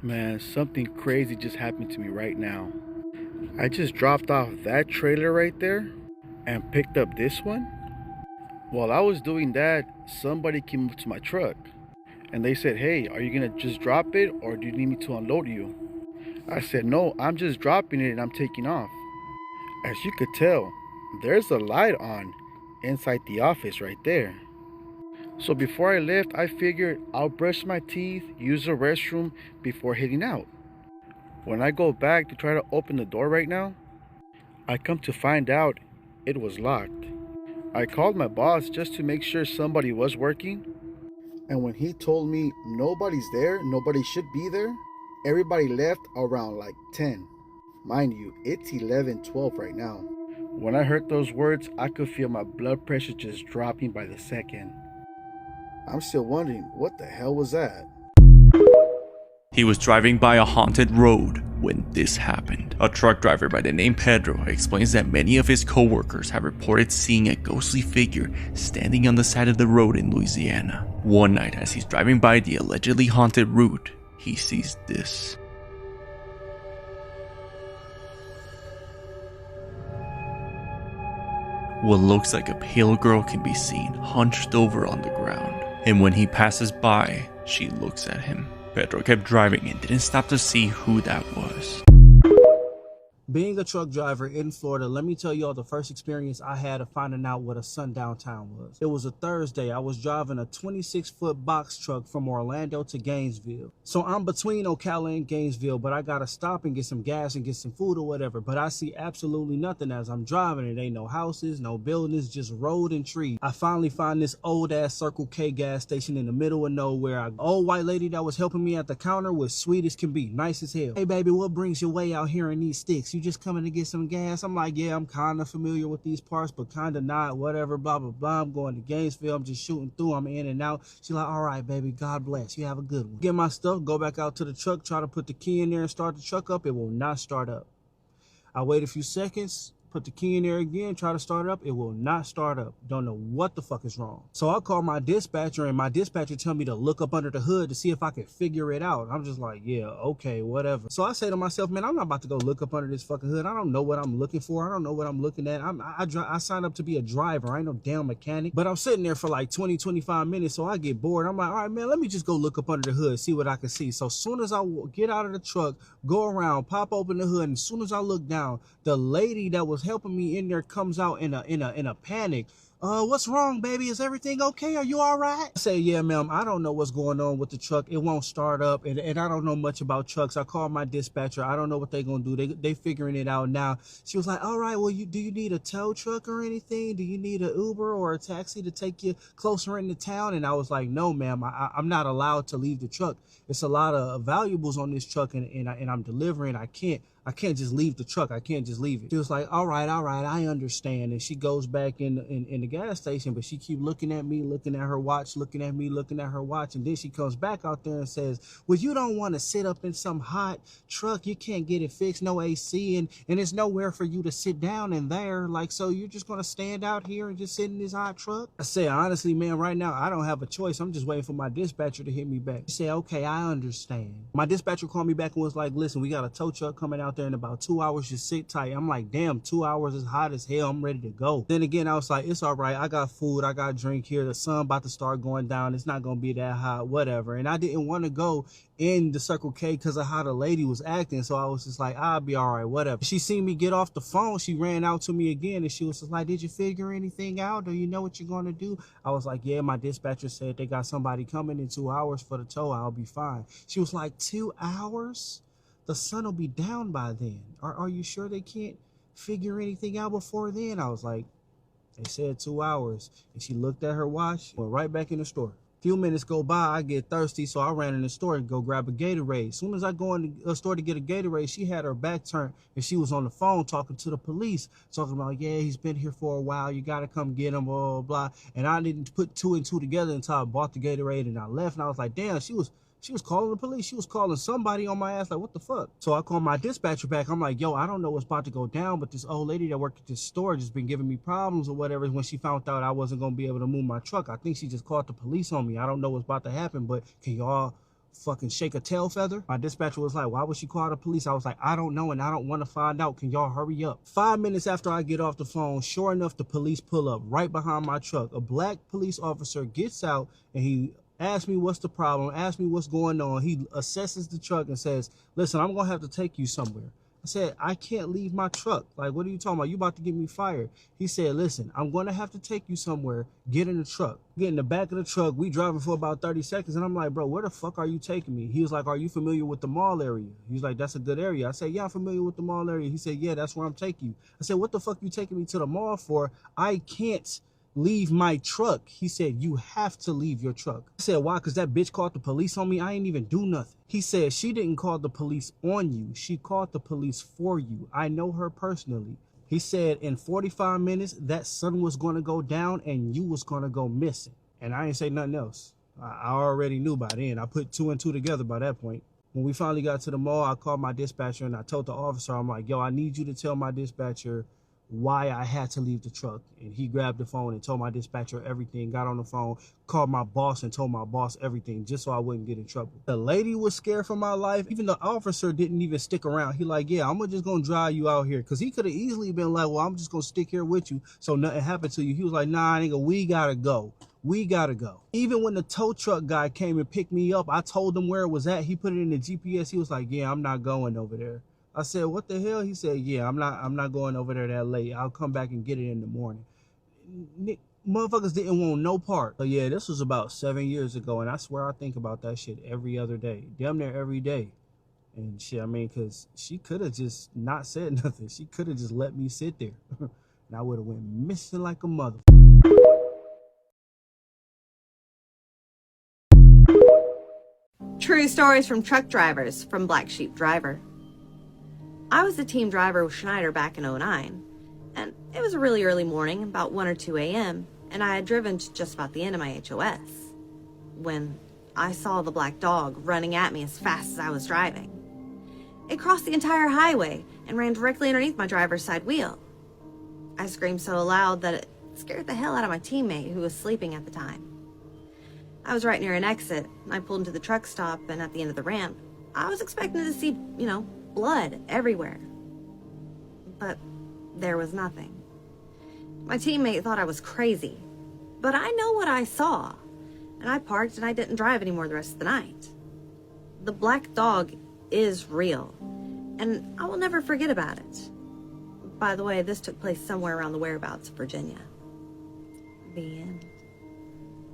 Man, something crazy just happened to me right now. I just dropped off that trailer right there and picked up this one. While I was doing that, somebody came up to my truck and they said, "Hey, are you gonna just drop it or do you need me to unload you?" I said, "No, I'm just dropping it and I'm taking off." As you could tell, there's a light on inside the office right there. So before I left, I figured I'll brush my teeth, use the restroom before heading out. When I go back to try to open the door right now, I come to find out it was locked. I called my boss just to make sure somebody was working, and when he told me nobody's there, nobody should be there, everybody left around like 10. Mind you, it's 11:12 right now. When I heard those words, I could feel my blood pressure just dropping by the second. I'm still wondering, what the hell was that? He was driving by a haunted road when this happened. A truck driver by the name Pedro explains that many of his co-workers have reported seeing a ghostly figure standing on the side of the road in Louisiana. One night as he's driving by the allegedly haunted route, he sees this. What looks like a pale girl can be seen hunched over on the ground, and when he passes by, she looks at him. Pedro kept driving and didn't stop to see who that was. Being a truck driver in Florida, let me tell y'all the first experience I had of finding out what a sundown town was. It was a Thursday. I was driving a 26-foot box truck from Orlando to Gainesville. So I'm between Ocala and Gainesville, but I gotta stop and get some gas and get some food or whatever. But I see absolutely nothing as I'm driving. It ain't no houses, no buildings, just road and trees. I finally find this old-ass Circle K gas station in the middle of nowhere. An old white lady that was helping me at the counter was sweet as can be, nice as hell. "Hey baby, what brings you way out here in these sticks? You just coming to get some gas?" I'm like, "Yeah, I'm kind of familiar with these parts, but kind of not, whatever, blah, blah, blah. I'm going to Gainesville. I'm just shooting through. I'm in and out." She's like, "All right, baby, God bless. You have a good one." Get my stuff, go back out to the truck, try to put the key in there and start the truck up. It will not start up. I wait a few seconds, put the key in there again, try to start it up. It will not start up. Don't know what the fuck is wrong. So I call my dispatcher, and my dispatcher tell me to look up under the hood to see if I can figure it out. I'm just like, yeah, okay, whatever. So I say to myself, man, I'm not about to go look up under this fucking hood. I don't know what I'm looking for. I don't know what I'm looking at. I signed up to be a driver. I ain't no damn mechanic. But I'm sitting there for like 20, 25 minutes, so I get bored. I'm like, all right, man, let me just go look up under the hood, see what I can see. So as soon as I get out of the truck, go around, pop open the hood, and as soon as I look down, the lady that was helping me in there comes out in a panic. "What's wrong, baby? Is everything okay? Are you all right?" I say, "Yeah, ma'am, I don't know what's going on with the truck. It won't start up, and I don't know much about trucks." I called my dispatcher. I don't know what they're gonna do. They figuring it out now. She was like, "All right, well, do you need a tow truck or anything? Do you need an Uber or a taxi to take you closer into town?" And I was like, "No, ma'am, I'm not allowed to leave the truck. It's a lot of valuables on this truck, and I'm delivering. I can't just leave the truck. I can't just leave it." She was like, all right, I understand. And she goes back in the gas station, but she keep looking at me, looking at her watch, looking at me, looking at her watch. And then she comes back out there and says, "Well, you don't want to sit up in some hot truck. You can't get it fixed, no AC, and there's nowhere for you to sit down in there. Like, so you're just going to stand out here and just sit in this hot truck?" I said, "Honestly, man, right now, I don't have a choice. I'm just waiting for my dispatcher to hit me back." She said, "Okay, I understand." My dispatcher called me back and was like, "Listen, we got a tow truck coming out there in about 2 hours. Just sit tight." I'm like, damn, 2 hours is hot as hell. I'm ready to go. Then again, I was like, it's all right. I got food. I got drink here. The sun about to start going down. It's not going to be that hot, whatever. And I didn't want to go in the Circle K because of how the lady was acting. So I was just like, I'll be all right, whatever. She seen me get off the phone. She ran out to me again and she was just like, "Did you figure anything out? Do you know what you're going to do?" I was like, "Yeah, my dispatcher said they got somebody coming in 2 hours for the tow. I'll be fine." She was like, 2 hours? The sun will be down by then. Are you sure they can't figure anything out before then? I was like, "They said 2 hours." And she looked at her watch, went right back in the store. Few minutes go by, I get thirsty, so I ran in the store and go grab a Gatorade. As soon as I go in the store to get a Gatorade, she had her back turned and she was on the phone talking to the police, talking about, "Yeah, he's been here for a while. You got to come get him, blah, blah, blah." And I didn't put two and two together until I bought the Gatorade and I left. And I was like, damn, she was calling the police. She was calling somebody on my ass. Like, what the fuck? So I called my dispatcher back. I'm like, "Yo, I don't know what's about to go down, but this old lady that worked at this store just been giving me problems or whatever when she found out I wasn't going to be able to move my truck. I think she just called the police on me. I don't know what's about to happen, but can y'all fucking shake a tail feather? My dispatcher was like, why would she call the police? I was like, I don't know, and I don't want to find out. Can y'all hurry up? 5 minutes after I get off the phone, sure enough, the police pull up right behind my truck. A black police officer gets out, and he asks me what's the problem, asks me what's going on. He assesses the truck and says, listen, I'm going to have to take you somewhere. I said, I can't leave my truck. Like, what are you talking about? You about to get me fired. He said, listen, I'm going to have to take you somewhere. Get in the truck. Get in the back of the truck. We driving for about 30 seconds. And I'm like, bro, where the fuck are you taking me? He was like, are you familiar with the mall area? He was like, that's a good area. I said, yeah, I'm familiar with the mall area. He said, yeah, that's where I'm taking you. I said, what the fuck you taking me to the mall for? I can't leave my truck. He said, you have to leave your truck. I said, why? Because that bitch called the police on me. I ain't even do nothing. He said, she didn't call the police on you. She called the police for you. I know her personally. He said, in 45 minutes, that sun was going to go down and you was going to go missing. And I ain't say nothing else. I already knew by then. I put 2 and 2 together by that point. When we finally got to the mall, I called my dispatcher and I told the officer, I'm like, yo, I need you to tell my dispatcher why I had to leave the truck. And he grabbed the phone and told my dispatcher everything, got on the phone, called my boss and told my boss everything just so I wouldn't get in trouble. The lady was scared for my life. Even the officer didn't even stick around. He like, yeah, I'm just gonna drive you out here. Because he could have easily been like, well, I'm just gonna stick here with you so nothing happened to you. He was like, nah, nigga, we gotta go. We gotta go. Even when the tow truck guy came and picked me up, I told him where it was at. He put it in the GPS. He was like, yeah, I'm not going over there. I said, what the hell? He said, yeah, I'm not going over there that late. I'll come back and get it in the morning. Motherfuckers didn't want no part. So yeah, this was about 7 years ago, and I swear I think about that shit every other day. Damn near every day. And shit, I mean, because she could have just not said nothing. She could have just let me sit there. And I would have went missing like a mother. True stories from truck drivers from Black Sheep Driver. I was the team driver with Schneider back in '09, and it was a really early morning, about 1 or 2 a.m., and I had driven to just about the end of my HOS, when I saw the black dog running at me as fast as I was driving. It crossed the entire highway and ran directly underneath my driver's side wheel. I screamed so loud that it scared the hell out of my teammate who was sleeping at the time. I was right near an exit. I pulled into the truck stop, and at the end of the ramp, I was expecting to see, blood everywhere. But there was nothing. My teammate thought I was crazy, but I know what I saw, and I parked and I didn't drive anymore the rest of the night. The black dog is real, and I will never forget about it. By the way, this took place somewhere around the whereabouts of Virginia. The end.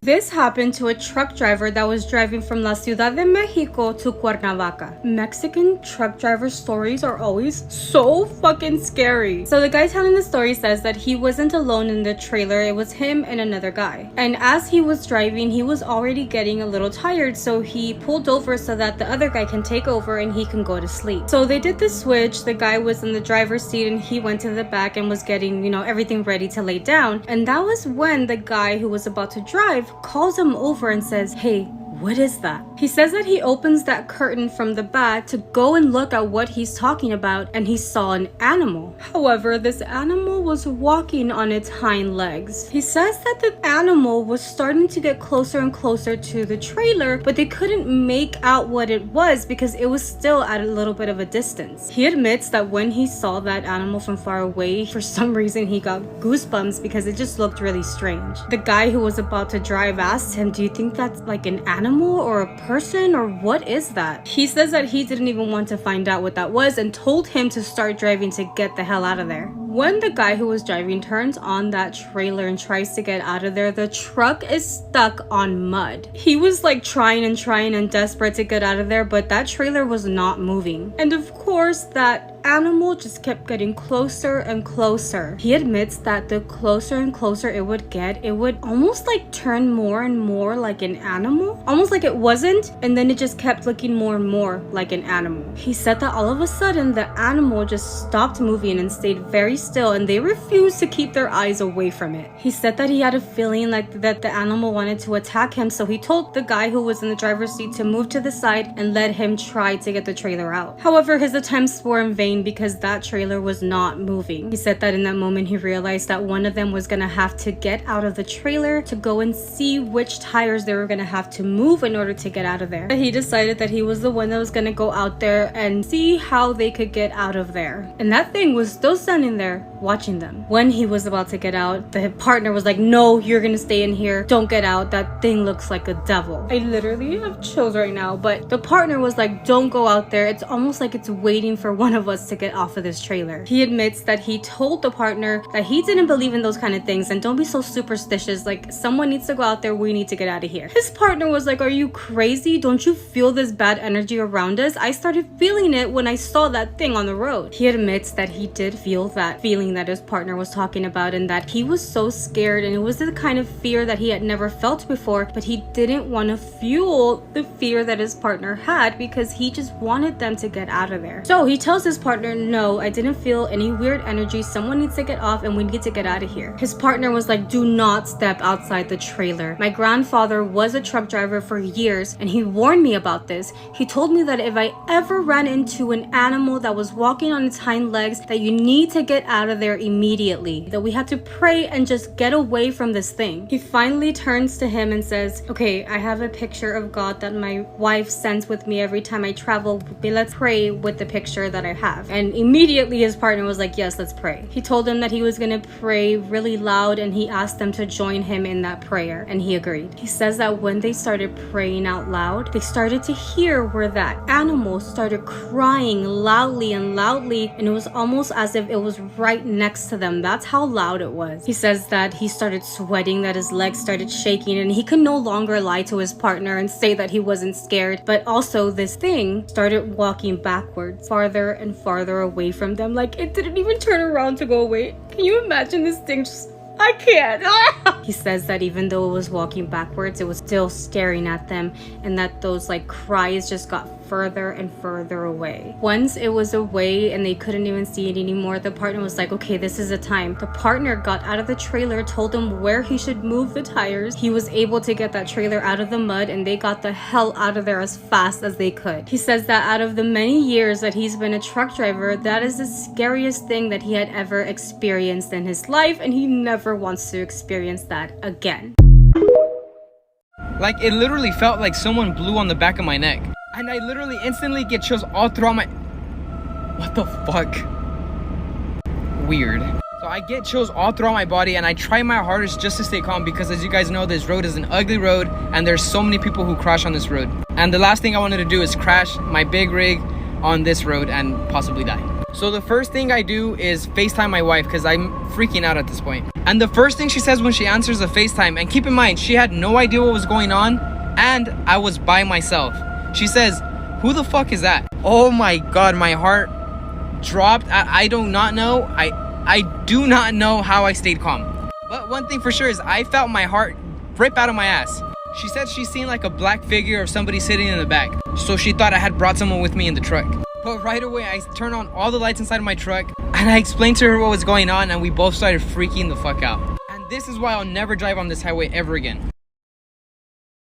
This happened to a truck driver that was driving from La Ciudad de Mexico to Cuernavaca. Mexican truck driver stories are always so fucking scary. So the guy telling the story says that he wasn't alone in the trailer. It was him and another guy. And as he was driving, he was already getting a little tired, so he pulled over so that the other guy can take over and he can go to sleep. So they did the switch. The guy was in the driver's seat and he went to the back and was getting, everything ready to lay down. And that was when the guy who was about to drive calls him over and says, hey, what is that? He says that he opens that curtain from the back to go and look at what he's talking about, and he saw an animal. However, this animal was walking on its hind legs. He says that the animal was starting to get closer and closer to the trailer, but they couldn't make out what it was because it was still at a little bit of a distance. He admits that when he saw that animal from far away, for some reason he got goosebumps because it just looked really strange. The guy who was about to drive asked him, do you think that's like an animal or a person, or what is that? He says that he didn't even want to find out what that was and told him to start driving to get the hell out of there. When the guy who was driving turns on that trailer and tries to get out of there, the truck is stuck on mud. He was like trying and desperate to get out of there, but that trailer was not moving. And of course, that animal just kept getting closer and closer. He admits that the closer and closer it would get, it would almost like turn more and more like an animal, almost like it wasn't, and then it just kept looking more and more like an animal. He said that all of a sudden the animal just stopped moving and stayed very still, and they refused to keep their eyes away from it. He said that he had a feeling like that the animal wanted to attack him, so he told the guy who was in the driver's seat to move to the side and let him try to get the trailer out. However, his attempts were in vain insane because that trailer was not moving. He said that in that moment he realized that one of them was gonna have to get out of the trailer to go and see which tires they were gonna have to move in order to get out of there. He decided that he was the one that was gonna go out there and see how they could get out of there. And that thing was still standing there watching them. When he was about to get out, the partner was like, no, you're gonna stay in here. Don't get out. That thing looks like a devil. I literally have chills right now, but the partner was like, don't go out there. It's almost like it's waiting for one of us to get off of this trailer. He admits that he told the partner that he didn't believe in those kind of things and don't be so superstitious. Like, someone needs to go out there. We need to get out of here. His partner was like, are you crazy? Don't you feel this bad energy around us? I started feeling it when I saw that thing on the road. He admits that he did feel that feeling that his partner was talking about and that he was so scared, and it was the kind of fear that he had never felt before, but he didn't want to fuel the fear that his partner had because he just wanted them to get out of there. So he tells his partner, no, I didn't feel any weird energy. Someone needs to get off and we need to get out of here. His partner was like, do not step outside the trailer. My grandfather was a truck driver for years and he warned me about this. He told me that if I ever ran into an animal that was walking on its hind legs, that you need to get out of there immediately, that we had to pray and just get away from this thing. He finally turns to him and says, okay, I have a picture of God that my wife sends with me every time I travel. Let's pray with the picture that I have. And immediately his partner was like, yes, let's pray. He told him that he was gonna pray really loud and he asked them to join him in that prayer, and he agreed. He says that when they started praying out loud, they started to hear where that animal started crying loudly and loudly, and it was almost as if it was right next to them. That's how loud it was. He says that he started sweating, that his legs started shaking, and he could no longer lie to his partner and say that he wasn't scared. But also this thing started walking backwards, farther and farther away from them. Like, it didn't even turn around to go away. Can you imagine this thing just... I can't. He says that even though it was walking backwards, it was still staring at them, and that those like cries just got further and further away. Once it was away and they couldn't even see it anymore, the partner was like, okay, this is the time. The partner got out of the trailer, told him where he should move the tires. He was able to get that trailer out of the mud, and they got the hell out of there as fast as they could. He says that out of the many years that he's been a truck driver, that is the scariest thing that he had ever experienced in his life, and he never wants to experience that again. Like, it literally felt like someone blew on the back of my neck. And I literally instantly get chills all throughout my... What the fuck? Weird. So I get chills all throughout my body, and I try my hardest just to stay calm because, as you guys know, this road is an ugly road and there's so many people who crash on this road. And the last thing I wanted to do is crash my big rig on this road and possibly die. So the first thing I do is FaceTime my wife because I'm freaking out at this point. And the first thing she says when she answers the FaceTime, and keep in mind, she had no idea what was going on and I was by myself. She says, who the fuck is that? Oh my God, my heart dropped. I do not know. I do not know how I stayed calm. But one thing for sure is I felt my heart rip out of my ass. She said she's seen like a black figure of somebody sitting in the back. So she thought I had brought someone with me in the truck. But right away, I turned on all the lights inside of my truck and I explained to her what was going on, and we both started freaking the fuck out. And this is why I'll never drive on this highway ever again.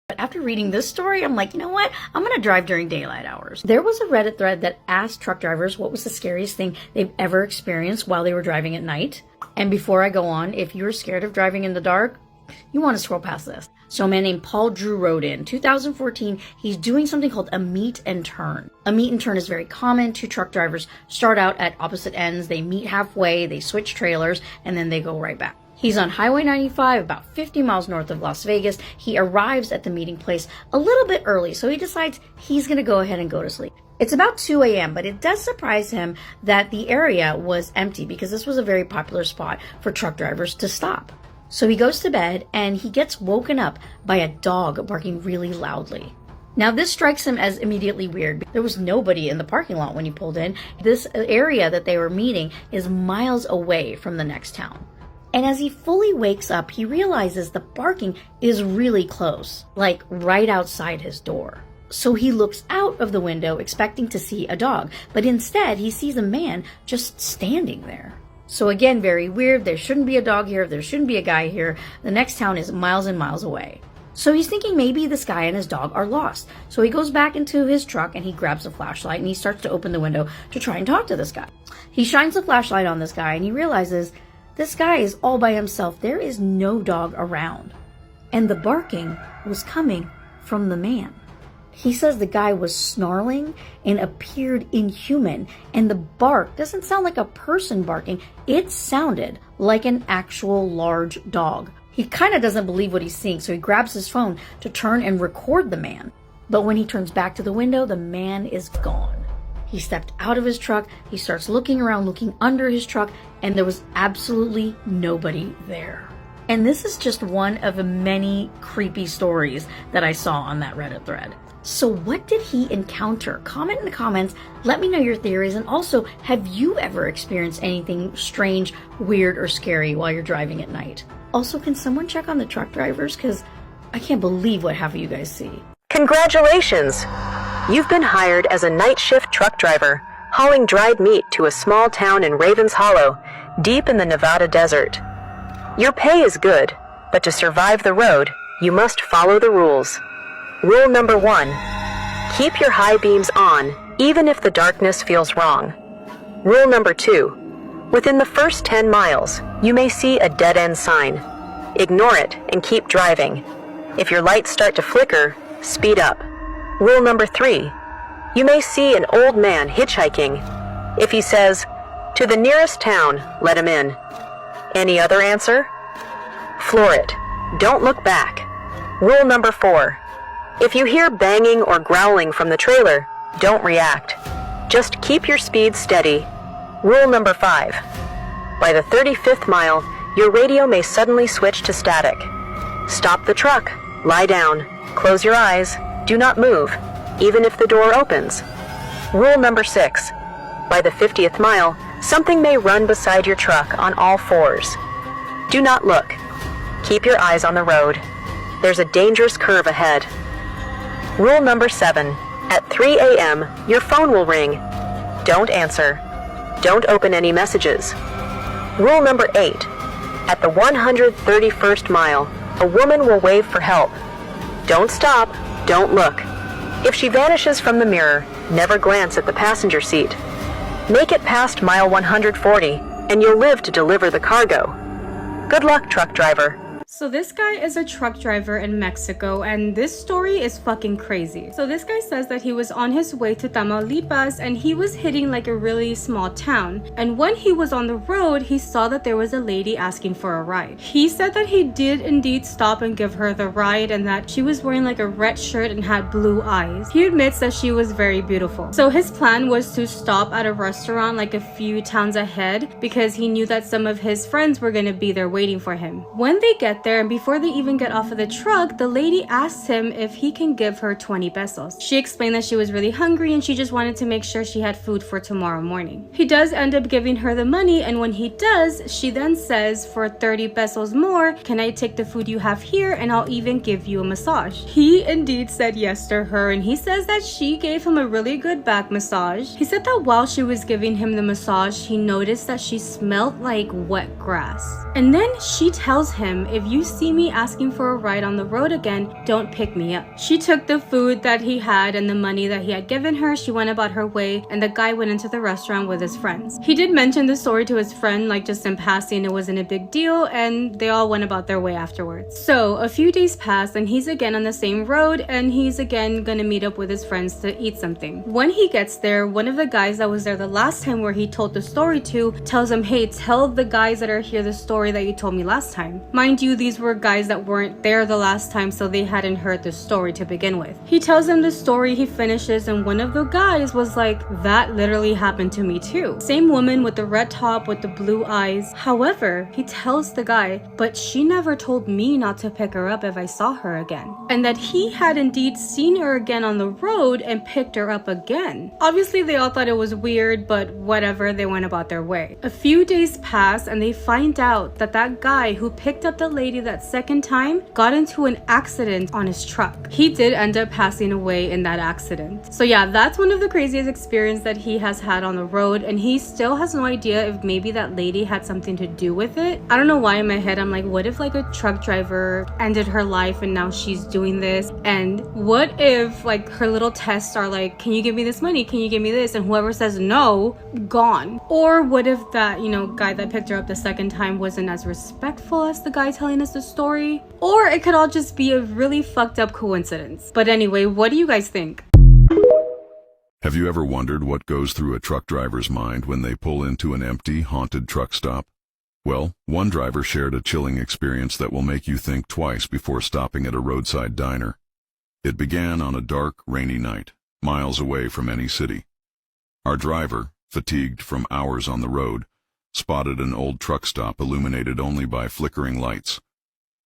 But after reading this story, I'm like, you know what? I'm going to drive during daylight hours. There was a Reddit thread that asked truck drivers what was the scariest thing they've ever experienced while they were driving at night. And before I go on, if you're scared of driving in the dark, you want to scroll past this. So a man named Paul Drew wrote in 2014, he's doing something called a meet and turn. A meet and turn is very common. Two truck drivers start out at opposite ends. They meet halfway, they switch trailers, and then they go right back. He's on Highway 95, about 50 miles north of Las Vegas. He arrives at the meeting place a little bit early, so he decides he's going to go ahead and go to sleep. It's about 2 a.m., but it does surprise him that the area was empty because this was a very popular spot for truck drivers to stop. So he goes to bed and he gets woken up by a dog barking really loudly. Now this strikes him as immediately weird. There was nobody in the parking lot when he pulled in. This area that they were meeting is miles away from the next town. And as he fully wakes up, he realizes the barking is really close, like right outside his door. So he looks out of the window expecting to see a dog, but instead he sees a man just standing there. So again, very weird. There shouldn't be a dog here. There shouldn't be a guy here. The next town is miles and miles away. So he's thinking maybe this guy and his dog are lost. So he goes back into his truck and he grabs a flashlight and he starts to open the window to try and talk to this guy. He shines the flashlight on this guy and he realizes this guy is all by himself. There is no dog around. And the barking was coming from the man. He says the guy was snarling and appeared inhuman, and the bark doesn't sound like a person barking. It sounded like an actual large dog. He kind of doesn't believe what he's seeing, so he grabs his phone to turn and record the man. But when he turns back to the window, the man is gone. He stepped out of his truck, he starts looking around, looking under his truck, and there was absolutely nobody there. And this is just one of many creepy stories that I saw on that Reddit thread. So what did he encounter? Comment in the comments, let me know your theories, and also, have you ever experienced anything strange, weird, or scary while you're driving at night? Also, can someone check on the truck drivers? Because I can't believe what half of you guys see. Congratulations! You've been hired as a night shift truck driver, hauling dried meat to a small town in Ravens Hollow, deep in the Nevada desert. Your pay is good, but to survive the road, you must follow the rules. Rule number 1, keep your high beams on, even if the darkness feels wrong. Rule number 2, within the first 10 miles, you may see a dead-end sign. Ignore it and keep driving. If your lights start to flicker, speed up. Rule number 3, you may see an old man hitchhiking. If he says, "To the nearest town, let him in." Any other answer? Floor it. Don't look back. Rule number 4, if you hear banging or growling from the trailer, don't react. Just keep your speed steady. Rule number 5, by the 35th mile, your radio may suddenly switch to static. Stop the truck, lie down, close your eyes, do not move, even if the door opens. Rule number 6, by the 50th mile, something may run beside your truck on all fours. Do not look. Keep your eyes on the road. There's a dangerous curve ahead. Rule number 7, at 3 a.m., your phone will ring. Don't answer. Don't open any messages. Rule number 8, at the 131st mile, a woman will wave for help. Don't stop, don't look. If she vanishes from the mirror, never glance at the passenger seat. Make it past mile 140, and you'll live to deliver the cargo. Good luck, truck driver. So this guy is a truck driver in Mexico, and this story is fucking crazy. So this guy says that he was on his way to Tamaulipas and he was hitting like a really small town. And when he was on the road, he saw that there was a lady asking for a ride. He said that he did indeed stop and give her the ride, and that she was wearing like a red shirt and had blue eyes. He admits that she was very beautiful. So his plan was to stop at a restaurant like a few towns ahead because he knew that some of his friends were gonna be there waiting for him. When they get there, and before they even get off of the truck, the lady asks him if he can give her 20 pesos. She explained that she was really hungry and she just wanted to make sure she had food for tomorrow morning. He does end up giving her the money, and when he does, she then says, for 30 pesos more, can I take the food you have here and I'll even give you a massage? He indeed said yes to her, and he says that she gave him a really good back massage. He said that while she was giving him the massage, he noticed that she smelled like wet grass. And then she tells him, if you see me asking for a ride on the road again, don't pick me up. She took the food that he had and the money that he had given her, she went about her way, and the guy went into the restaurant with his friends. He did mention the story to his friend, like just in passing, it wasn't a big deal, and they all went about their way afterwards. So a few days pass and he's again on the same road, and he's again gonna meet up with his friends to eat something. When he gets there, one of the guys that was there the last time where he told the story to tells him, hey, tell the guys that are here the story that you told me last time. Mind you, these were guys that weren't there the last time, so they hadn't heard the story to begin with. He tells him the story, he finishes, and one of the guys was like, that literally happened to me too. Same woman with the red top with the blue eyes. However, he tells the guy, but she never told me not to pick her up if I saw her again. And that he had indeed seen her again on the road and picked her up again. Obviously, they all thought it was weird, but whatever, they went about their way. A few days pass and they find out that that guy who picked up the lady lady that second time got into an accident on his truck. He did end up passing away in that accident. So yeah, that's one of the craziest experiences that he has had on the road, and he still has no idea if maybe that lady had something to do with it. I don't know why in my head I'm like, what if like a truck driver ended her life and now she's doing this? And what if like her little tests are like, can you give me this money? Can you give me this? And whoever says no, gone. Or what if that, you know, guy that picked her up the second time wasn't as respectful as the guy telling us the story? Or it could all just be a really fucked up coincidence. But anyway, what do you guys think? Have you ever wondered what goes through a truck driver's mind when they pull into an empty, haunted truck stop? Well, one driver shared a chilling experience that will make you think twice before stopping at a roadside diner. It began on a dark, rainy night, miles away from any city. Our driver, fatigued from hours on the road, spotted an old truck stop illuminated only by flickering lights.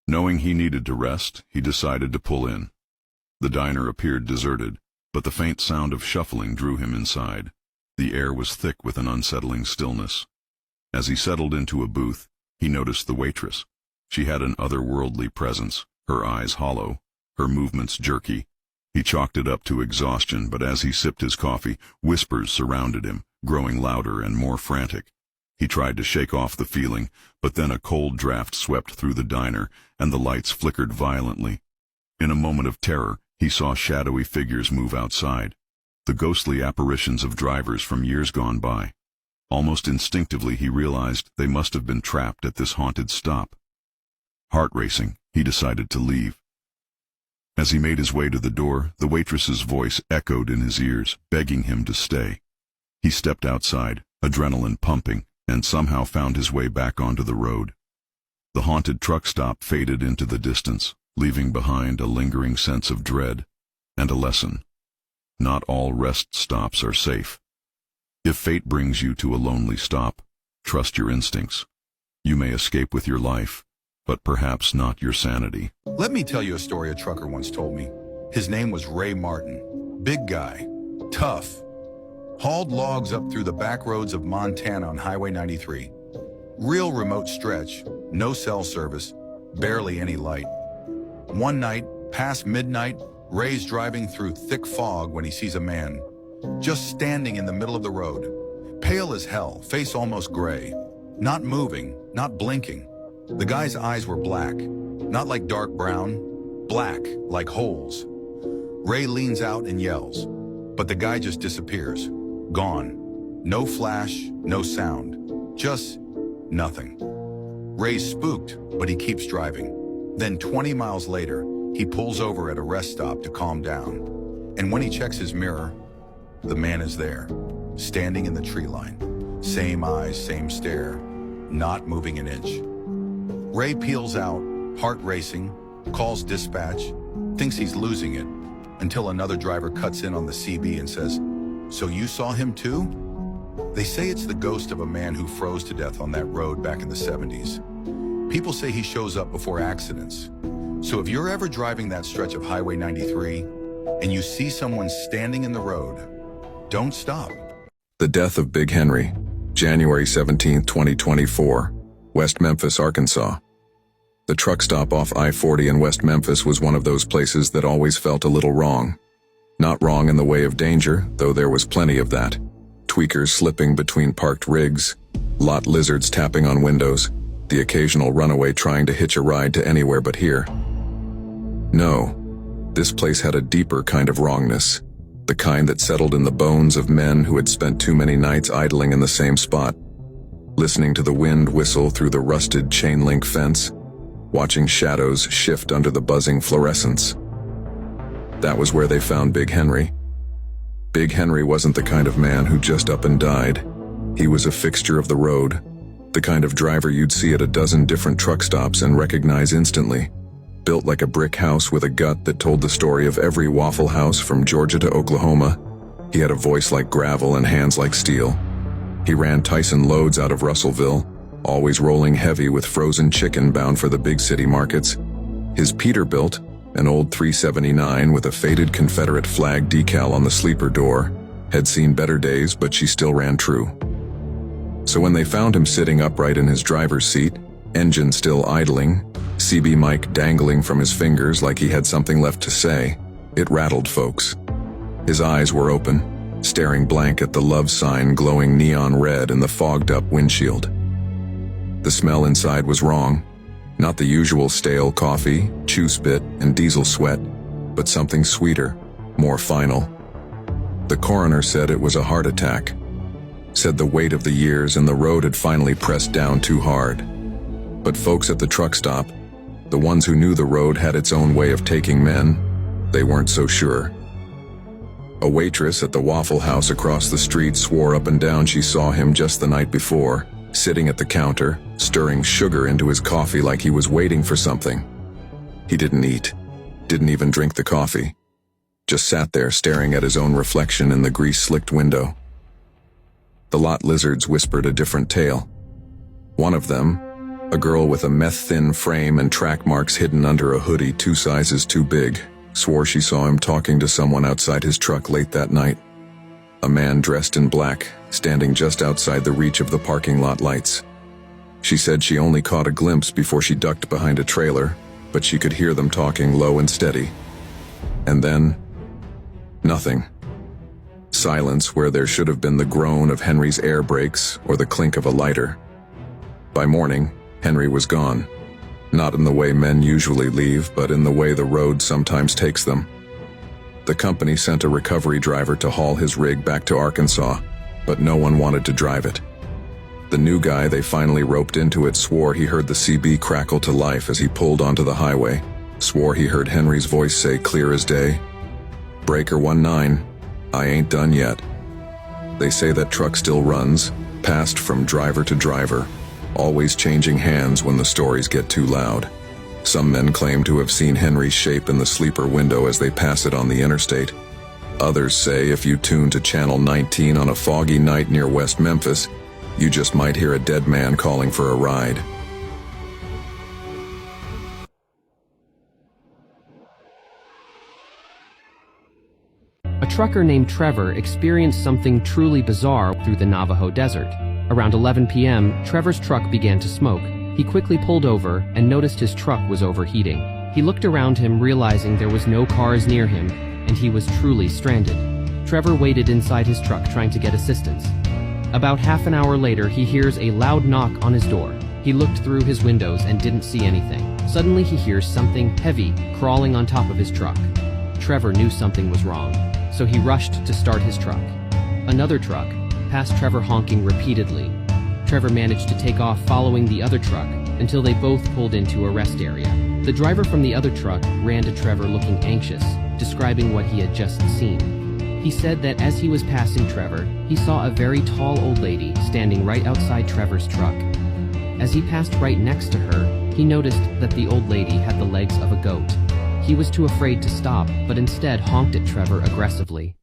Knowing he needed to rest, he decided to pull in. The diner appeared deserted, but the faint sound of shuffling drew him inside. The air was thick with an unsettling stillness. As he settled into a booth, he noticed the waitress. She had an otherworldly presence, her eyes hollow, her movements jerky. He chalked it up to exhaustion, but as he sipped his coffee, whispers surrounded him, growing louder and more frantic. He tried to shake off the feeling, but then a cold draft swept through the diner, and the lights flickered violently. In a moment of terror, he saw shadowy figures move outside, the ghostly apparitions of drivers from years gone by. Almost instinctively he realized they must have been trapped at this haunted stop. Heart racing, he decided to leave. As he made his way to the door, the waitress's voice echoed in his ears, begging him to stay. He stepped outside, adrenaline pumping, and somehow found his way back onto the road. The haunted truck stop faded into the distance, leaving behind a lingering sense of dread and a lesson. Not all rest stops are safe. If fate brings you to a lonely stop, trust your instincts. You may escape with your life, but perhaps not your sanity. Let me tell you a story a trucker once told me. His name was Ray Martin. Big guy, tough. Hauled logs up through the back roads of Montana on Highway 93. Real remote stretch, no cell service, barely any light. One night, past midnight, Ray's driving through thick fog when he sees a man, just standing in the middle of the road. Pale as hell, face almost gray. Not moving, not blinking. The guy's eyes were black, not like dark brown, black like holes. Ray leans out and yells, but the guy just disappears, gone. No flash, no sound, just nothing. Ray's spooked, but he keeps driving. Then 20 miles later, he pulls over at a rest stop to calm down. And when he checks his mirror, the man is there, standing in the tree line. Same eyes, same stare, not moving an inch. Ray peels out, heart racing, calls dispatch, thinks he's losing it, until another driver cuts in on the CB and says, "So you saw him too?" They say it's the ghost of a man who froze to death on that road back in the 70s. People say he shows up before accidents. So if you're ever driving that stretch of Highway 93 and you see someone standing in the road, don't stop. The death of Big Henry, January 17, 2024, West Memphis, Arkansas. The truck stop off I-40 in West Memphis was one of those places that always felt a little wrong. Not wrong in the way of danger, though there was plenty of that. Tweakers slipping between parked rigs, lot lizards tapping on windows, the occasional runaway trying to hitch a ride to anywhere but here. No, this place had a deeper kind of wrongness, the kind that settled in the bones of men who had spent too many nights idling in the same spot, listening to the wind whistle through the rusted chain-link fence, watching shadows shift under the buzzing fluorescence. That was where they found Big Henry. Big Henry wasn't the kind of man who just up and died. He was a fixture of the road, the kind of driver you'd see at a dozen different truck stops and recognize instantly. Built like a brick house with a gut that told the story of every Waffle House from Georgia to Oklahoma, he had a voice like gravel and hands like steel. He ran Tyson loads out of Russellville, always rolling heavy with frozen chicken bound for the big city markets. His Peterbilt, an old 379 with a faded Confederate flag decal on the sleeper door, had seen better days, but she still ran true. So when they found him sitting upright in his driver's seat, engine still idling, CB mic dangling from his fingers like he had something left to say. It rattled folks. His eyes were open, staring blank at the love sign glowing neon red in the fogged-up windshield. The smell inside was wrong. Not the usual stale coffee, chew spit, and diesel sweat, but something sweeter, more final. The coroner said it was a heart attack. Said the weight of the years and the road had finally pressed down too hard. But folks at the truck stop, the ones who knew the road had its own way of taking men, they weren't so sure. A waitress at the Waffle House across the street swore up and down she saw him just the night before, sitting at the counter, stirring sugar into his coffee like he was waiting for something. He didn't eat, didn't even drink the coffee. Just sat there staring at his own reflection in the grease-slicked window. The lot lizards whispered a different tale. One of them, a girl with a meth-thin frame and track marks hidden under a hoodie 2 sizes too big, swore she saw him talking to someone outside his truck late that night. A man dressed in black, standing just outside the reach of the parking lot lights. She said she only caught a glimpse before she ducked behind a trailer, but she could hear them talking low and steady. And then, nothing. Silence where there should have been the groan of Henry's air brakes or the clink of a lighter. By morning, Henry was gone. Not in the way men usually leave, but in the way the road sometimes takes them. The company sent a recovery driver to haul his rig back to Arkansas, but no one wanted to drive it. The new guy they finally roped into it swore he heard the CB crackle to life as he pulled onto the highway, swore he heard Henry's voice say clear as day, "Breaker 19, I ain't done yet." They say that truck still runs, passed from driver to driver, always changing hands when the stories get too loud. Some men claim to have seen Henry's shape in the sleeper window as they pass it on the interstate. Others say if you tune to Channel 19 on a foggy night near West Memphis, you just might hear a dead man calling for a ride. A trucker named Trevor experienced something truly bizarre through the Navajo desert. Around 11 p.m., Trevor's truck began to smoke. He quickly pulled over and noticed his truck was overheating. He looked around him, realizing there was no cars near him, and he was truly stranded. Trevor waited inside his truck trying to get assistance. About half an hour later, he hears a loud knock on his door. He looked through his windows and didn't see anything. Suddenly, he hears something heavy crawling on top of his truck. Trevor knew something was wrong, so he rushed to start his truck. Another truck passed Trevor honking repeatedly. Trevor managed to take off following the other truck until they both pulled into a rest area. The driver from the other truck ran to Trevor looking anxious, describing what he had just seen. He said that as he was passing Trevor, he saw a very tall old lady standing right outside Trevor's truck. As he passed right next to her, he noticed that the old lady had the legs of a goat. He was too afraid to stop, but instead honked at Trevor aggressively.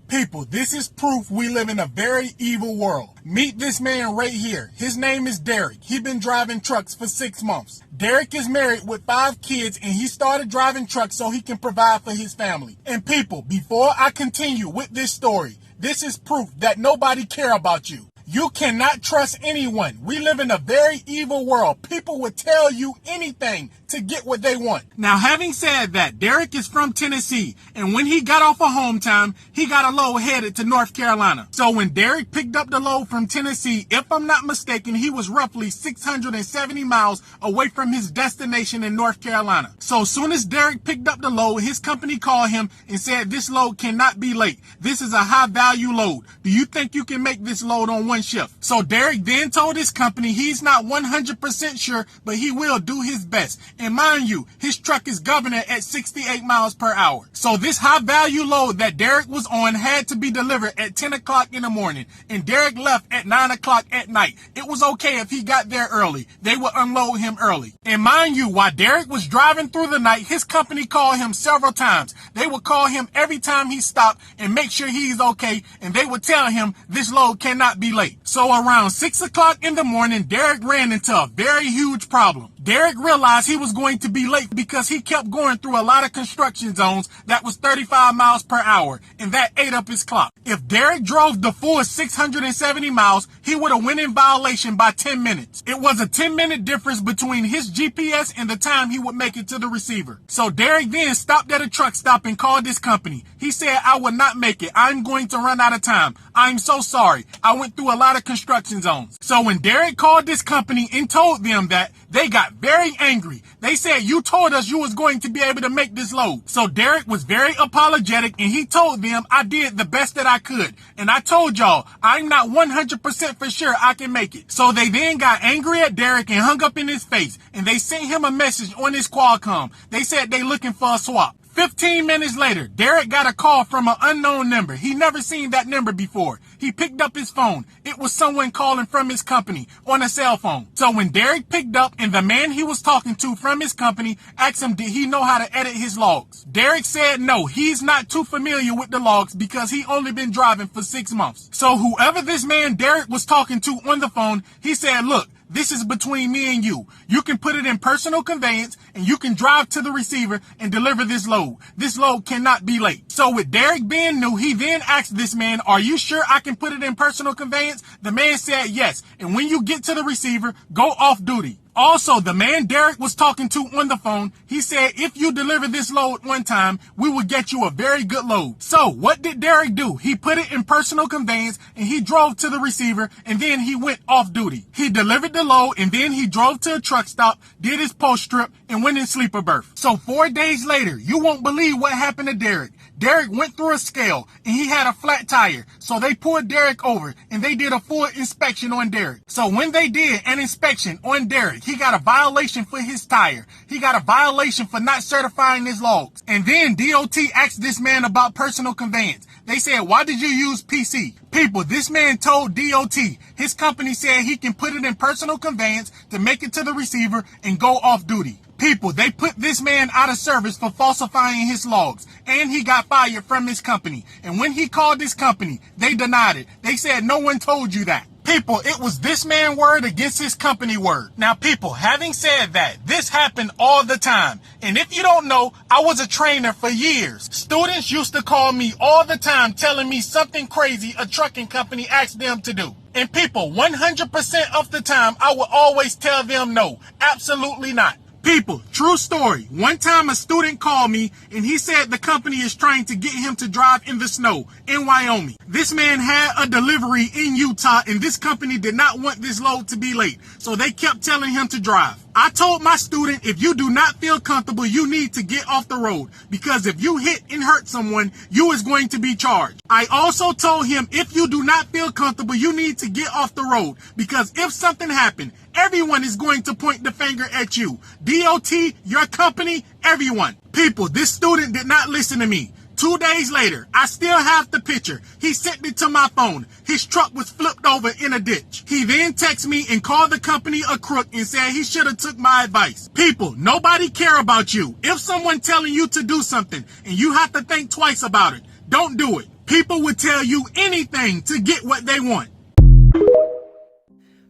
People, this is proof we live in a very evil world. Meet this man right here. His name is Derek. He's been driving trucks for 6 months. Derek is married with 5 kids, and he started driving trucks so he can provide for his family. And people, before I continue with this story, this is proof that nobody care about you. You cannot trust anyone. We live in a very evil world. People will tell you anything to get what they want. Now, having said that, Derek is from Tennessee, and when he got off of home time, he got a load headed to North Carolina. So when Derek picked up the load from Tennessee, if I'm not mistaken, he was roughly 670 miles away from his destination in North Carolina. So as soon as Derek picked up the load, his company called him and said this load cannot be late. This is a high value load. Do you think you can make this load on one shift? So Derek then told his company he's not 100% sure, but he will do his best. And mind you, his truck is governor at 68 miles per hour. So this high value load that Derek was on had to be delivered at 10 o'clock in the morning, and Derek left at 9 o'clock at night. It was okay if he got there early. They would unload him early. And mind you, while Derek was driving through the night, his company called him several times. They would call him every time he stopped and make sure he's okay, and they would tell him this load cannot be late. So around 6 o'clock in the morning, Derek ran into a very huge problem. Derek realized he was going to be late because he kept going through a lot of construction zones that was 35 miles per hour, and that ate up his clock. If Derek drove the full 670 miles, he would have went in violation by 10 minutes. It was a 10-minute difference between his GPS and the time he would make it to the receiver. So Derek then stopped at a truck stop and called his company. He said, "I will not make it. I'm going to run out of time. I'm so sorry. I went through a lot of construction zones." So when Derek called this company and told them that, they got very angry. They said, "You told us you was going to be able to make this load." So Derek was very apologetic and he told them, "I did the best that I could. And I told y'all, I'm not 100% for sure I can make it." So they then got angry at Derek and hung up in his face. And they sent him a message on his Qualcomm. They said they looking for a swap. 15 minutes later, Derek got a call from an unknown number. He never seen that number before. He picked up his phone. It was someone calling from his company on a cell phone. So when Derek picked up and the man he was talking to from his company asked him did he know how to edit his logs, Derek said no, he's not too familiar with the logs because he only been driving for 6 months. So whoever this man Derek was talking to on the phone, he said, "Look, this is between me and you. You can put it in personal conveyance and you can drive to the receiver and deliver this load. This load cannot be late." So with Derek being new, he then asked this man, "Are you sure I can put it in personal conveyance?" The man said yes. And when you get to the receiver, go off duty. Also, the man Derek was talking to on the phone, he said if you deliver this load one time, we will get you a very good load. So what did Derek do? He put it in personal conveyance and he drove to the receiver and then he went off duty. He delivered the load and then he drove to a truck stop, did his post strip and went in sleeper berth. So 4 days later, you won't believe what happened to Derek. Derek went through a scale and he had a flat tire. So they pulled Derek over and they did a full inspection on Derek. So when they did an inspection on Derek, he got a violation for his tire. He got a violation for not certifying his logs. And then DOT asked this man about personal conveyance. They said, "Why did you use PC?" People, this man told DOT his company said he can put it in personal conveyance to make it to the receiver and go off duty. People, they put this man out of service for falsifying his logs, and he got fired from his company. And when he called his company, they denied it. They said, "No one told you that." People, it was this man's word against his company word. Now, people, having said that, this happened all the time. And if you don't know, I was a trainer for years. Students used to call me all the time telling me something crazy a trucking company asked them to do. And people, 100% of the time, I would always tell them no, absolutely not. People, true story. One time a student called me and he said the company is trying to get him to drive in the snow in Wyoming. This man had a delivery in Utah and this company did not want this load to be late. So they kept telling him to drive. I told my student, if you do not feel comfortable, you need to get off the road because if you hit and hurt someone, you is going to be charged. I also told him, if you do not feel comfortable, you need to get off the road because if something happened, everyone is going to point the finger at you. DOT, your company, everyone. People, this student did not listen to me. 2 days later, I still have the picture. He sent it to my phone. His truck was flipped over in a ditch. He then texted me and called the company a crook and said he should have took my advice. People, nobody care about you. If someone telling you to do something and you have to think twice about it, don't do it. People would tell you anything to get what they want.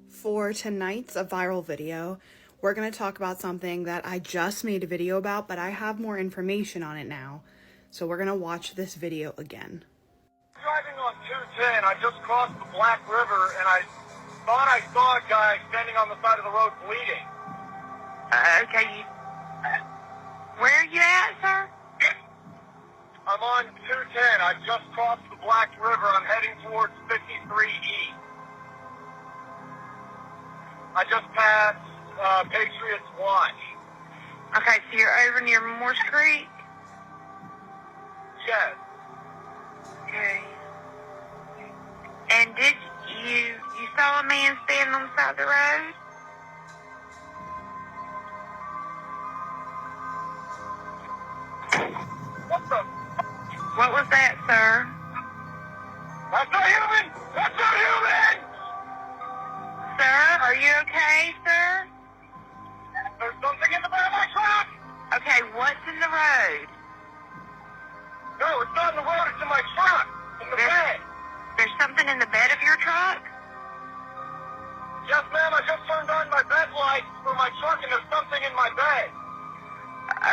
For tonight's viral video, we're going to talk about something that I just made a video about, but I have more information on it now. So we're going to watch this video again. Driving on 210, I just crossed the Black River and I thought I saw a guy standing on the side of the road bleeding. Okay. Where are you at, sir? I'm on 210. I just crossed the Black River. I'm heading towards 53E. I just passed Patriots Watch. Okay, so you're over near Morse Creek? Yes. Okay. And did you saw a man standing on the side of the road? What the? What was that, sir? That's not human! That's not human! Sir, are you okay, sir? There's something in the bed of my truck! Okay, what's in the road? No, it's not in the road, it's in my truck! In the bed! There's something in the bed of your truck? Yes, ma'am, I just turned on my bed headlights for my truck, and there's something in my bed.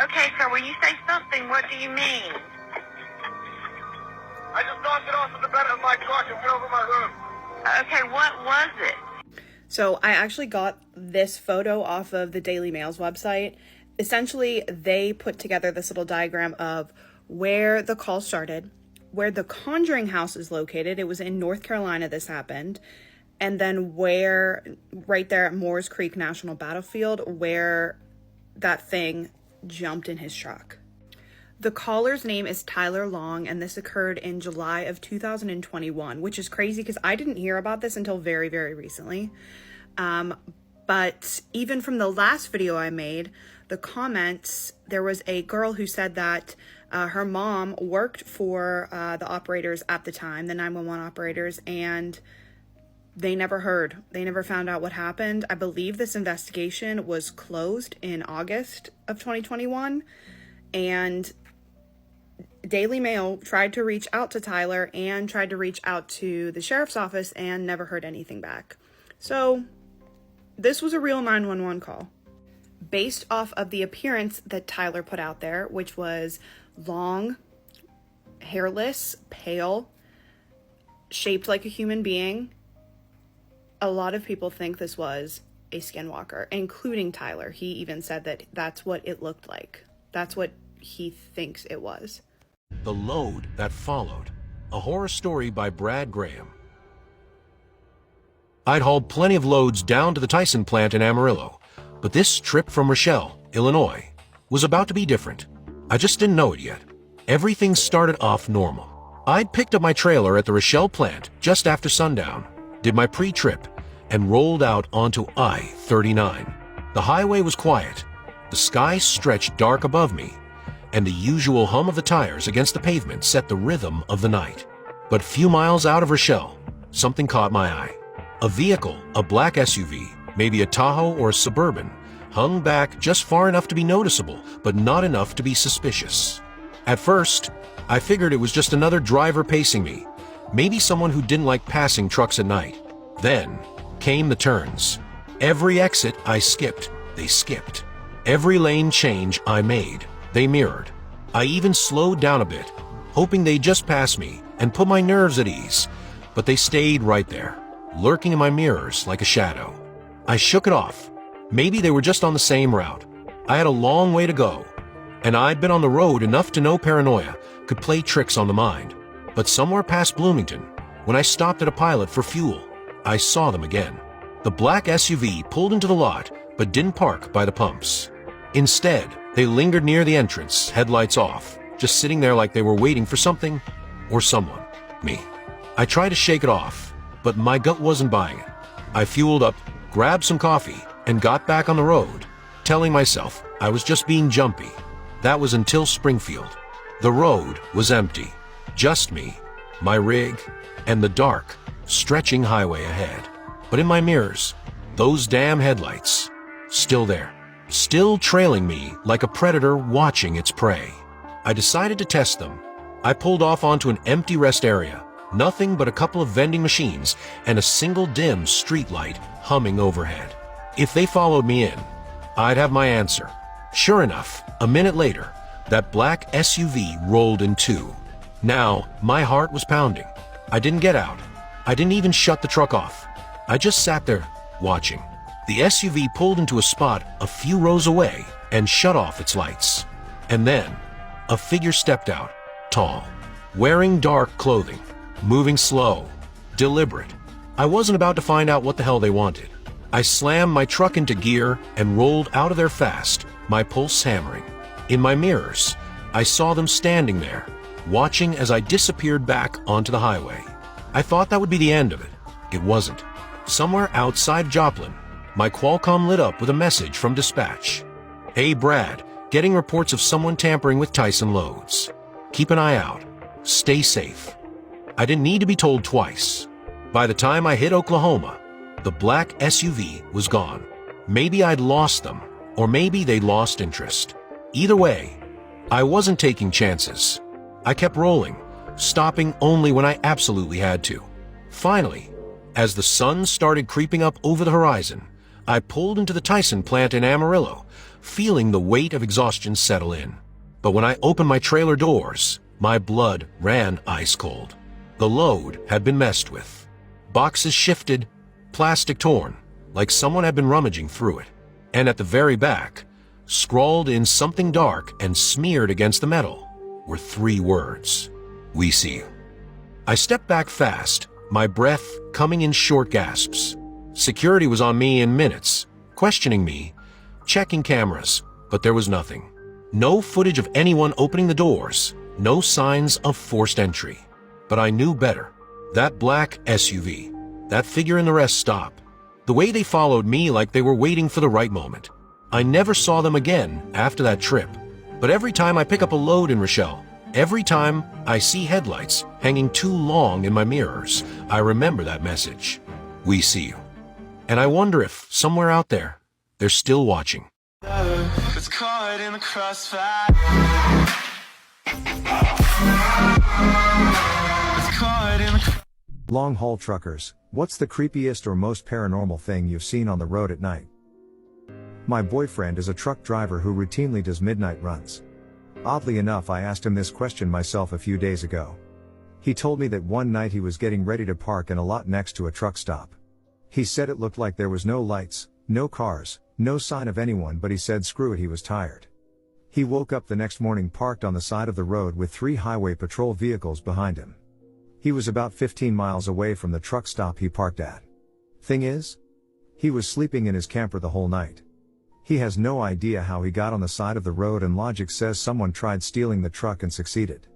Okay, so when you say something, what do you mean? I just knocked it off of the bed of my truck and went over my room. Okay, what was it? So I actually got this photo off of the Daily Mail's website. Essentially, they put together this little diagram of where the call started, where the Conjuring house is located. It was in North Carolina this happened. And then where, right there at Moores Creek National Battlefield, where that thing jumped in his truck. The caller's name is Tyler Long, and this occurred in July of 2021, which is crazy because I didn't hear about this until very, very recently. But even from the last video I made, the comments, there was a girl who said that her mom worked for the operators at the time, the 911 operators, and they never heard. They never found out what happened. I believe this investigation was closed in August of 2021, and Daily Mail tried to reach out to Tyler and tried to reach out to the sheriff's office and never heard anything back. So this was a real 911 call. Based off of the appearance that Tyler put out there, which was long, hairless, pale, shaped like a human being, a lot of people think this was a skinwalker, including Tyler. He even said that that's what it looked like. That's what he thinks it was. The Load That Followed, a horror story by Brad Graham. I'd hauled plenty of loads down to the Tyson plant in Amarillo, but this trip from Rochelle, Illinois, was about to be different. I just didn't know it yet. Everything started off normal. I'd picked up my trailer at the Rochelle plant just after sundown, did my pre-trip, and rolled out onto I-39. The highway was quiet. The sky stretched dark above me, and the usual hum of the tires against the pavement set the rhythm of the night. But few miles out of Rochelle, something caught my eye. A vehicle, a black SUV, maybe a Tahoe or a Suburban, hung back just far enough to be noticeable, but not enough to be suspicious. At first, I figured it was just another driver pacing me, maybe someone who didn't like passing trucks at night. Then came the turns. Every exit I skipped, they skipped. Every lane change I made, they mirrored. I even slowed down a bit, hoping they'd just pass me and put my nerves at ease, but they stayed right there, lurking in my mirrors like a shadow. I shook it off. Maybe they were just on the same route. I had a long way to go, and I'd been on the road enough to know paranoia could play tricks on the mind. But somewhere past Bloomington, when I stopped at a Pilot for fuel, I saw them again. The black SUV pulled into the lot, but didn't park by the pumps. Instead, they lingered near the entrance, headlights off, just sitting there like they were waiting for something or someone. Me. I tried to shake it off, but my gut wasn't buying it. I fueled up, grabbed some coffee, and got back on the road, telling myself I was just being jumpy. That was until Springfield. The road was empty. Just me, my rig, and the dark, stretching highway ahead. But in my mirrors, those damn headlights, still there, still trailing me like a predator watching its prey. I decided to test them. I pulled off onto an empty rest area, nothing but a couple of vending machines and a single dim street light humming overhead. If they followed me in, I'd have my answer. Sure enough, a minute later, that black SUV rolled in two. Now, my heart was pounding. I didn't get out. I didn't even shut the truck off. I just sat there, watching. The SUV pulled into a spot a few rows away and shut off its lights. And then, a figure stepped out, tall, wearing dark clothing, moving slow, deliberate. I wasn't about to find out what the hell they wanted. I slammed my truck into gear and rolled out of there fast, my pulse hammering. In my mirrors, I saw them standing there, watching as I disappeared back onto the highway. I thought that would be the end of it. It wasn't. Somewhere outside Joplin, my Qualcomm lit up with a message from dispatch. Hey Brad, getting reports of someone tampering with Tyson loads. Keep an eye out. Stay safe. I didn't need to be told twice. By the time I hit Oklahoma, the black SUV was gone. Maybe I'd lost them, or maybe they'd lost interest. Either way, I wasn't taking chances. I kept rolling, stopping only when I absolutely had to. Finally, as the sun started creeping up over the horizon, I pulled into the Tyson plant in Amarillo, feeling the weight of exhaustion settle in. But when I opened my trailer doors, my blood ran ice cold. The load had been messed with. Boxes shifted, plastic torn, like someone had been rummaging through it. And at the very back, scrawled in something dark and smeared against the metal, were 3 words. We see you. I stepped back fast, my breath coming in short gasps. Security was on me in minutes, questioning me, checking cameras, but there was nothing. No footage of anyone opening the doors, no signs of forced entry. But I knew better. That black SUV, that figure in the rest stop, the way they followed me like they were waiting for the right moment. I never saw them again after that trip. But every time I pick up a load in Rochelle, every time I see headlights hanging too long in my mirrors, I remember that message. We see you. And I wonder if, somewhere out there, they're still watching. It's caught in the crossfire. It's caught in the Long-haul truckers, what's the creepiest or most paranormal thing you've seen on the road at night? My boyfriend is a truck driver who routinely does midnight runs. Oddly enough, I asked him this question myself a few days ago. He told me that one night he was getting ready to park in a lot next to a truck stop. He said it looked like there was no lights, no cars, no sign of anyone, but he said screw it, he was tired. He woke up the next morning parked on the side of the road with 3 highway patrol vehicles behind him. He was about 15 miles away from the truck stop he parked at. Thing is, he was sleeping in his camper the whole night. He has no idea how he got on the side of the road, and logic says someone tried stealing the truck and succeeded.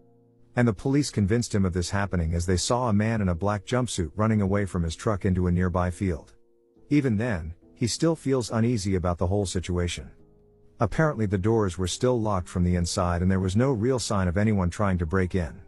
And the police convinced him of this happening as they saw a man in a black jumpsuit running away from his truck into a nearby field. Even then, he still feels uneasy about the whole situation. Apparently the doors were still locked from the inside and there was no real sign of anyone trying to break in.